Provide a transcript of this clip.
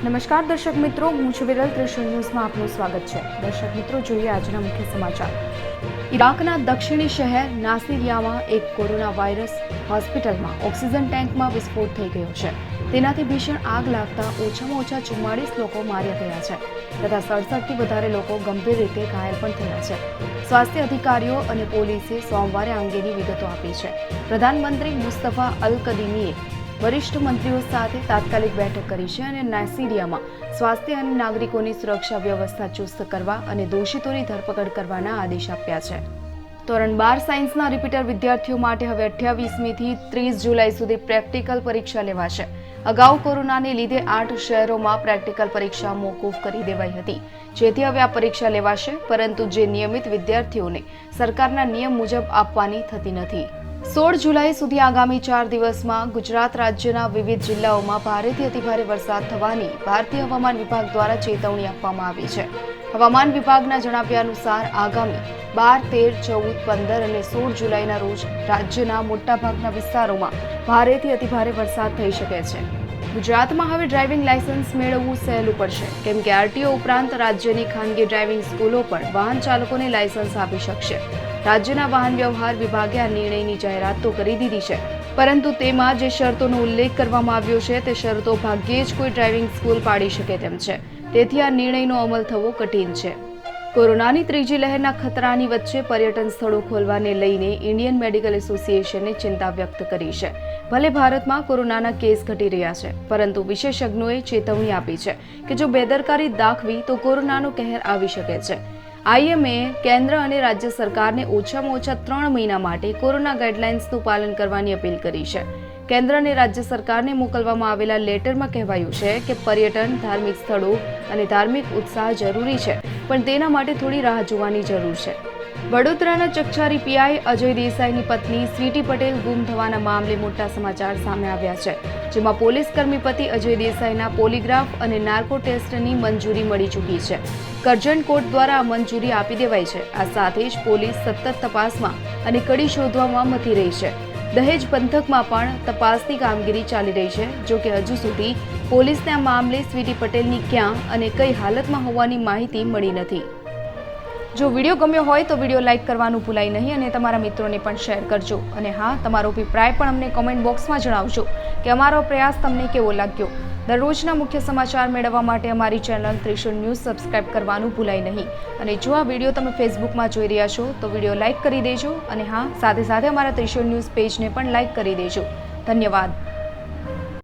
નમસ્કાર દર્શક મિત્રો, હું છું વિરલ. ત્રિશુલ ન્યૂઝમાં આપનું સ્વાગત છે. દર્શક મિત્રો, જોઈએ આજના મુખ્ય સમાચાર. ઈરાકના દક્ષિણી શહેર નાસિરિયામાં એક કોરોના વાયરસ હોસ્પિટલમાં ઓક્સિજન ટેન્કમાં વિસ્ફોટ થઈ ગયો છે. તેનાથી ભીષણ આગ લાગતા ઓછામાં ઓછા 44 લોકો માર્યા ગયા છે તથા 67થી વધારે લોકો ગંભીર રીતે ઘાયલ પણ થયા છે. સ્વાસ્થ્ય અધિકારીઓ અને પોલીસે સોમવારે આ અંગેની વિગતો આપી છે. પ્રધાનમંત્રી મુસ્તફા અલ કદીમીએ વરિષ્ઠ મંત્રીઓ સાથે તાત્કાલિક બેઠક કરી છે અને નાસિરિયામાં સ્વાસ્થ્ય અને નાગરિકોની સુરક્ષા વ્યવસ્થા ચુસ્ત કરવા અને દોષિતોની ધરપકડ કરવાના આદેશ આપ્યા છે. ધોરણ 12 સાયન્સના રિપીટર વિદ્યાર્થીઓ માટે હવે 28મીથી 30 જુલાઈ સુધી પ્રેક્ટિકલ પરીક્ષા લેવાશે. અગાઉ કોરોનાને લીધે 8 શહેરોમાં પ્રેક્ટિકલ પરીક્ષા મોકૂફ કરી દેવાઈ હતી, જેથી હવે આ પરીક્ષા લેવાશે, પરંતુ જે નિયમિત વિદ્યાર્થીઓને સરકારના નિયમ મુજબ આપવાની થતી નથી. 16 જુલાઈ સુધી આગામી 4 દિવસમાં ગુજરાત રાજ્યના વિવિધ જિલ્લાઓમાં ભારેથી અતિભારે વરસાદ થવાની ભારતીય હવામાન વિભાગ દ્વારા ચેતવણી આપવામાં આવી છે. હવામાન વિભાગના જણાવ્યા અનુસાર આગામી 12, 13, 14, 15 અને 16 જુલાઈના રોજ રાજ્યના મોટાભાગના વિસ્તારોમાં ભારેથી અતિભારે વરસાદ થઈ શકે છે. ગુજરાતમાં હવે ડ્રાઇવિંગ લાયસન્સ મેળવવું સહેલું પડશે, કેમ કે આરટીઓ ઉપરાંત રાજ્યની ખાનગી ડ્રાઇવિંગ સ્કૂલો પણ વાહન ચાલકોને લાયસન્સ આપી શકશે. રાજ્યના વાહન વ્યવહાર વિભાગે આ નિર્ણયની જાહેરાત તો કરી દીધી છે, પરંતુ તેમાં જે શરતોનો ઉલ્લેખ કરવામાં આવ્યો છે તે શરતો ભાગ્યે જ કોઈ ડ્રાઇવિંગ સ્કૂલ પાડી શકે તેમ છે. તેથી આ નિર્ણયનો અમલ થવો કઠિન છે. કોરોનાની ત્રીજી લહેરના ખતરાની વચ્ચે પર્યટન સ્થળો ખોલવાને લઈને ઇન્ડિયન મેડિકલ એસોસિએશને ચિંતા વ્યક્ત કરી છે. ભલે ભારતમાં કોરોનાના કેસ ઘટી રહ્યા છે, પરંતુ વિશેષજ્ઞોએ ચેતવણી આપી છે કે જો બેદરકારી દાખવી તો કોરોનાનો કહેર આવી શકે છે. આઈએમએ કેન્દ્ર અને રાજ્ય સરકારને ઓછામાં ઓછા 3 મહિના માટે કોરોના ગાઈડલાઇન્સનું પાલન કરવાની અપીલ કરી છે. કેન્દ્ર અને રાજ્ય સરકારને મોકલવામાં આવેલા લેટરમાં કહેવાયું છે કે પર્યટન, ધાર્મિક સ્થળો અને ધાર્મિક ઉત્સાહ જરૂરી છે, પણ તેના માટે થોડી રાહ જોવાની જરૂર છે. વડોદરાના ચકચારી પીઆઈ અજય દેસાઈની પત્ની સ્વીટી પટેલ ગુમ થવાના મામલે મોટા સમાચાર સામે આવ્યા છે, જેમાં પોલીસ કર્મી પતિ અજય દેસાઈના પોલીગ્રાફ અને નાર્કો ટેસ્ટની મંજૂરી મળી ચૂકી છે. કરજણ કોર્ટ દ્વારા આ મંજૂરી આપી દેવાઈ છે. આ સાથે જ પોલીસ સતત તપાસમાં અને કડી શોધવામાં મથી રહી છે. દહેજ પંથકમાં પણ તપાસની કામગીરી ચાલી રહી છે. જો કે હજુ સુધી પોલીસને આ મામલે સ્વીટી પટેલની ક્યાં અને કઈ હાલતમાં હોવાની માહિતી મળી નથી. જો વિડીયો ગમ્યો હોય તો વિડીયો લાઇક કરવાનું ભૂલાય નહીં અને તમારા મિત્રોને પણ શેર કરજો. અને હા, તમારો અભિપ્રાય પણ અમને કોમેન્ટ બોક્સમાં જણાવજો કે અમારો પ્રયાસ તમને કેવો લાગ્યો. દરરોજના મુખ્ય સમાચાર મેળવવા માટે અમારી ચેનલ ત્રિશુલ ન્યૂઝ સબસ્ક્રાઇબ કરવાનું ભૂલાય નહીં. અને જો આ વિડીયો તમે ફેસબુકમાં જોઈ રહ્યા છો તો વિડીયો લાઇક કરી દેજો. અને હા, સાથે સાથે અમારા ત્રિશુલ ન્યૂઝ પેજને પણ લાઇક કરી દેજો. ધન્યવાદ.